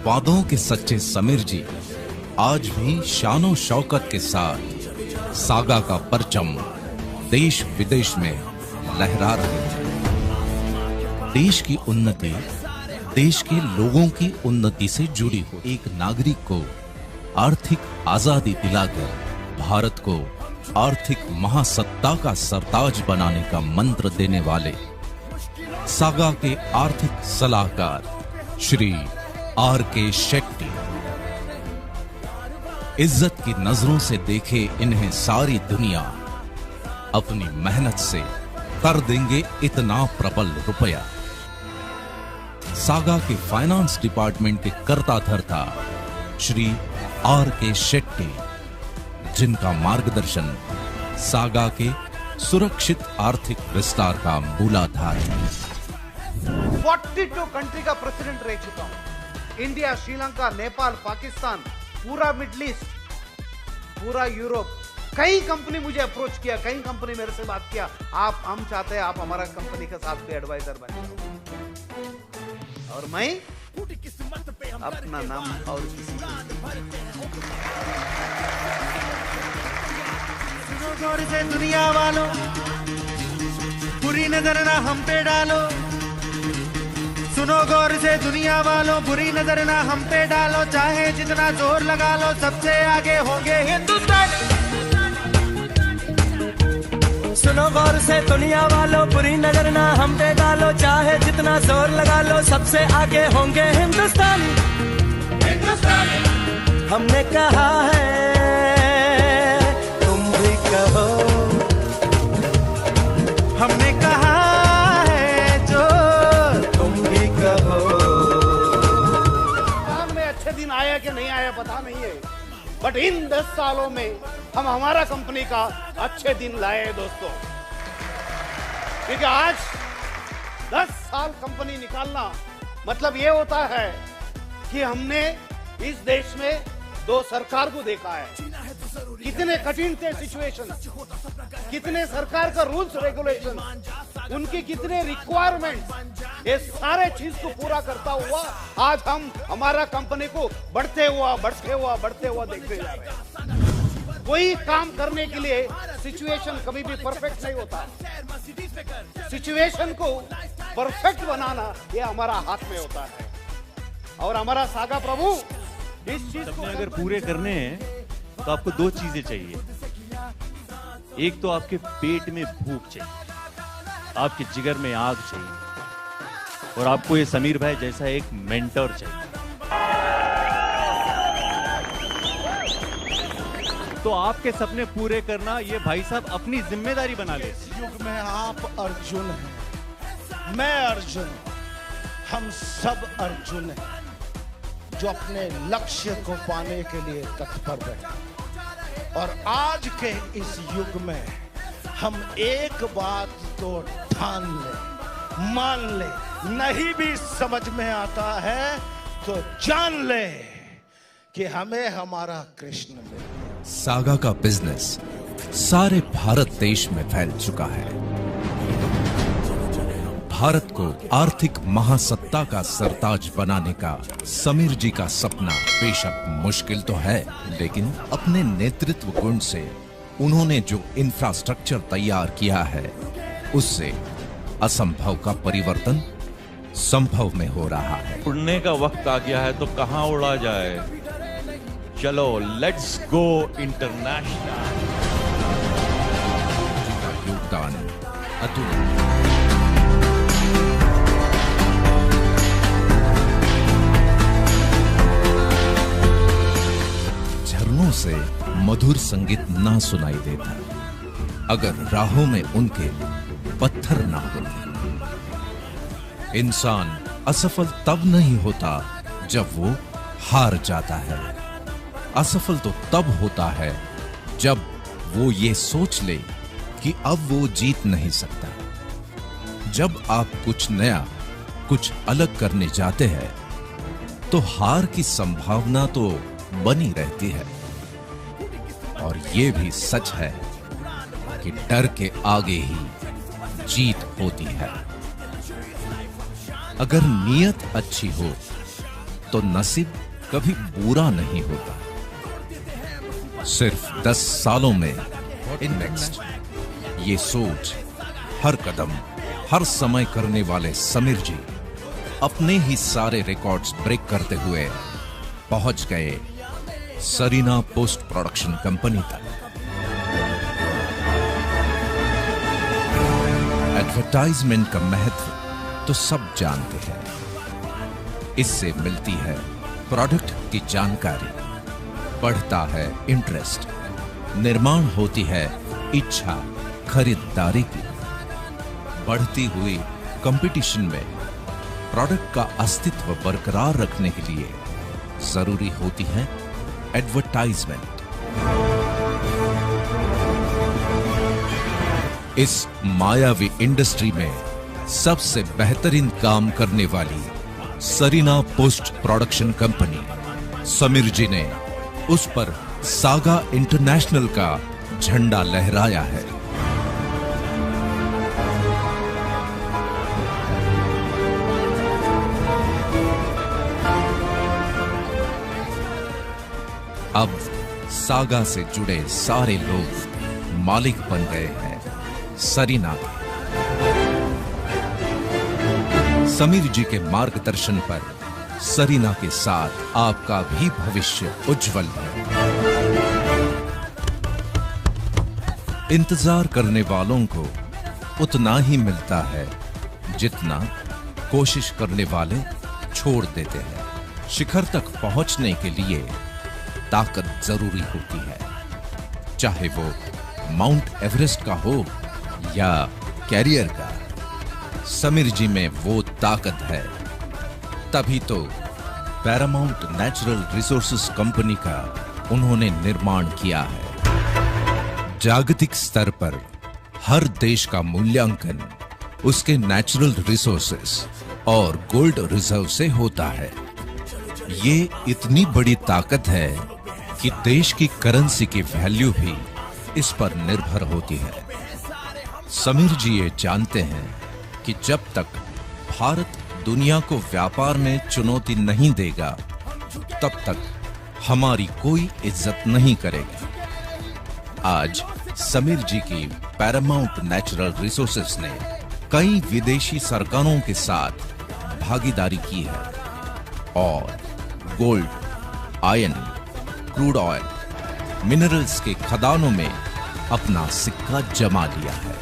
वादों के सच्चे समीर जी आज भी शानो शौकत के साथ सागा का परचम देश विदेश में लहरा रहे थे। देश की उन्नति देश के लोगों की उन्नति से जुड़ी हो। एक नागरिक को आर्थिक आजादी दिलाकर भारत को आर्थिक महासत्ता का सरताज बनाने का मंत्र देने वाले सागा के आर्थिक सलाहकार श्री आर.के. शेट्टी इज्जत की नजरों से देखे इन्हें सारी दुनिया अपनी मेहनत से कर देंगे इतना प्रबल रुपया। सागा के फाइनेंस डिपार्टमेंट के कर्ता धर्ता श्री आर.के. शेट्टी, जिनका मार्गदर्शन सागा के सुरक्षित आर्थिक विस्तार का मूलाधार है। 42 कंट्री का प्रेसिडेंट रह चुका हूं। इंडिया, श्रीलंका, नेपाल, पाकिस्तान, पूरा मिडिल ईस्ट, पूरा यूरोप। कई कंपनी मुझे अप्रोच किया, कई कंपनी मेरे से बात किया, हम चाहते हैं आप हमारा कंपनी के साथ पे एडवाइजर बने। और मैं अपना नाम और किसी सुनो गौर से दुनिया वालों, बुरी नजर ना हम पे डालो। सुनो गौर से दुनिया वालों, बुरी नजर ना हम पे डालो। चाहे जितना जोर लगा लो, सबसे आगे होंगे हिंदुस्तान। सुनो गौर से दुनिया वालों, बुरी नजर ना हम पे डालो। चाहे जितना जोर लगा लो, सबसे आगे होंगे हिंदुस्तान। हिंदुस्तान हमने कहा है, तुम भी कहो। हमने कहा है जो तुम भी कहो। में अच्छे दिन आया कि नहीं आया पता नहीं है, बट इन 10 सालों में हम हमारा कंपनी का अच्छे दिन लाए हैं दोस्तों। क्योंकि आज 10 साल कंपनी निकालना मतलब ये होता है कि हमने इस देश में 2 सरकार को देखा है। कितने कठिन थे सिचुएशन, कितने सरकार का रूल्स रेगुलेशन, उनके कितने रिक्वायरमेंट, ये सारे चीज को पूरा करता हुआ आज हम हमारा कंपनी को बढ़ते हुआ देखते जा रहे हैं। कोई काम करने के लिए सिचुएशन कभी भी परफेक्ट नहीं होता। सिचुएशन को परफेक्ट बनाना ये हमारा हाथ में होता है। और हमारा सागा प्रभु इस चीज को अगर पूरे करने हैं तो आपको 2 चीजें चाहिए। एक तो आपके पेट में भूख चाहिए, आपके जिगर में आग चाहिए, और आपको ये समीर भाई जैसा एक मेंटर चाहिए। तो आपके सपने पूरे करना ये भाई साहब अपनी जिम्मेदारी बना ले। युग में आप अर्जुन हैं, मैं अर्जुन, हम सब अर्जुन हैं जो अपने लक्ष्य को पाने के लिए तत्पर रहे। और आज के इस युग में हम एक बात तो ठान ले, मान ले, नहीं भी समझ में आता है तो जान ले कि हमें हमारा कृष्ण मिले। सागा का बिजनेस सारे भारत देश में फैल चुका है। भारत को आर्थिक महासत्ता का सरताज बनाने का समीर जी का सपना बेशक मुश्किल तो है, लेकिन अपने नेतृत्व गुण से उन्होंने जो इंफ्रास्ट्रक्चर तैयार किया है, उससे असंभव का परिवर्तन संभव में हो रहा है। उड़ने का वक्त आ गया है तो कहां उड़ा जाए, चलो लेट्स गो इंटरनेशनल। योगदान अतुल्य। झरनों से मधुर संगीत ना सुनाई देता अगर राहों में उनके पत्थर ना होते। इंसान असफल तब नहीं होता जब वो हार जाता है। असफल तो तब होता है जब वो ये सोच ले कि अब वो जीत नहीं सकता। जब आप कुछ नया, कुछ अलग करने जाते हैं तो हार की संभावना तो बनी रहती है। और ये भी सच है कि डर के आगे ही जीत होती है। अगर नीयत अच्छी हो तो नसीब कभी बुरा नहीं होता। सिर्फ 10 सालों में इन्वेस्ट, ये सोच हर कदम हर समय करने वाले समीर जी अपने ही सारे रिकॉर्ड्स ब्रेक करते हुए पहुंच गए सरीना पोस्ट प्रोडक्शन कंपनी तक। एडवर्टाइजमेंट का महत्व तो सब जानते हैं। इससे मिलती है प्रोडक्ट की जानकारी, बढ़ता है इंटरेस्ट, निर्माण होती है इच्छा खरीदारी की। बढ़ती हुई कंपटीशन में प्रोडक्ट का अस्तित्व बरकरार रखने के लिए जरूरी होती है एडवर्टाइजमेंट। इस मायावी इंडस्ट्री में सबसे बेहतरीन काम करने वाली Sarina post production company Sameer ji ने उस पर सागा इंटरनेशनल का झंडा लहराया है। अब सागा से जुड़े सारे लोग मालिक बन गए हैं सरीना के। समीर जी के मार्गदर्शन पर सरीना के साथ आपका भी भविष्य उज्जवल है। इंतजार करने वालों को उतना ही मिलता है जितना कोशिश करने वाले छोड़ देते हैं। शिखर तक पहुंचने के लिए ताकत जरूरी होती है, चाहे वो माउंट एवरेस्ट का हो या कैरियर का। समीर जी में वो ताकत है, तभी तो पैरामाउंट नेचुरल रिसोर्सेज कंपनी का उन्होंने निर्माण किया है। जागतिक स्तर पर हर देश का मूल्यांकन उसके नेचुरल रिसोर्सेज और गोल्ड रिजर्व से होता है। ये इतनी बड़ी ताकत है कि देश की करेंसी की वैल्यू भी इस पर निर्भर होती है। समीर जी ये जानते हैं कि जब तक भारत दुनिया को व्यापार में चुनौती नहीं देगा, तब तक हमारी कोई इज्जत नहीं करेगी। आज समीर जी की पैरामाउंट नेचुरल रिसोर्सेज ने कई विदेशी सरकारों के साथ भागीदारी की है और gold, iron, crude oil, minerals के खदानों में अपना सिक्का जमा लिया है।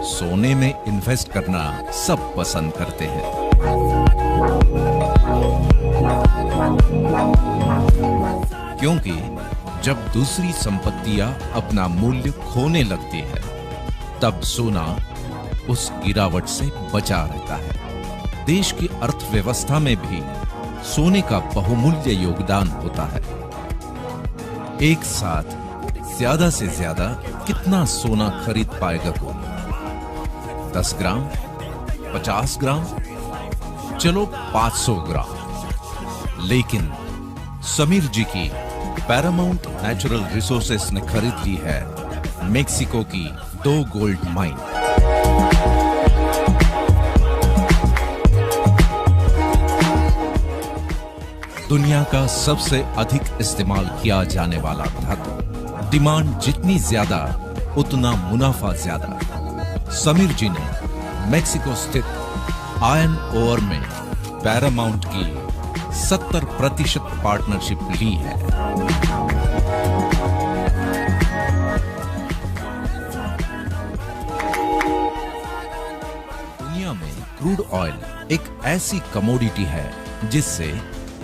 सोने में इन्वेस्ट करना सब पसंद करते हैं, क्योंकि जब दूसरी संपत्तियां अपना मूल्य खोने लगती है, तब सोना उस गिरावट से बचा रहता है। देश की अर्थव्यवस्था में भी सोने का बहुमूल्य योगदान होता है। एक साथ ज्यादा से ज्यादा कितना सोना खरीद पाएगा कोई? 10 ग्राम, 50 ग्राम, चलो 500 ग्राम। लेकिन समीर जी की पैरामाउंट नेचुरल रिसोर्सेज ने खरीद ली है मेक्सिको की 2 गोल्ड माइन। दुनिया का सबसे अधिक इस्तेमाल किया जाने वाला धातु। डिमांड जितनी ज्यादा उतना मुनाफा ज्यादा। समीर जी ने मेक्सिको स्थित आयरन ओर में पैरामाउंट की 70% पार्टनरशिप ली है। दुनिया में क्रूड ऑयल एक ऐसी कमोडिटी है जिससे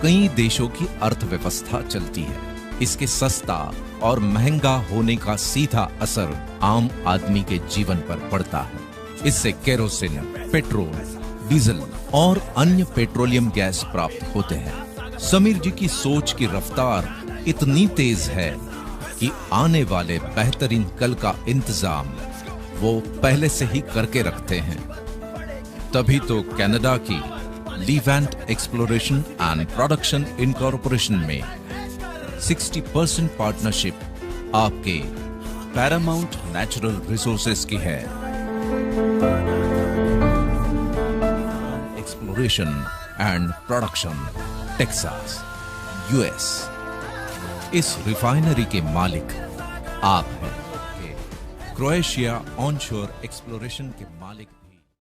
कई देशों की अर्थव्यवस्था चलती है। इसके सस्ता और महंगा होने का सीधा असर आम आदमी के जीवन पर पड़ता है। इससे केरोसिन, पेट्रोल, डीजल और अन्य पेट्रोलियम गैस प्राप्त होते हैं। समीर जी की सोच की रफ्तार इतनी तेज है कि आने वाले बेहतरीन कल का इंतजाम वो पहले से ही करके रखते हैं। तभी तो कनाडा की लीवेंट एक्सप्लोरेशन एंड प्रोडक्शन इनकॉर्पोरेशन में 60% पार्टनरशिप आपके पैरामाउंट नेचुरल रिसोर्सेज की है। Exploration and production, Texas, US. इस रिफाइनरी के मालिक आप हैं। क्रोएशिया ऑनशोर एक्सप्लोरेशन के मालिक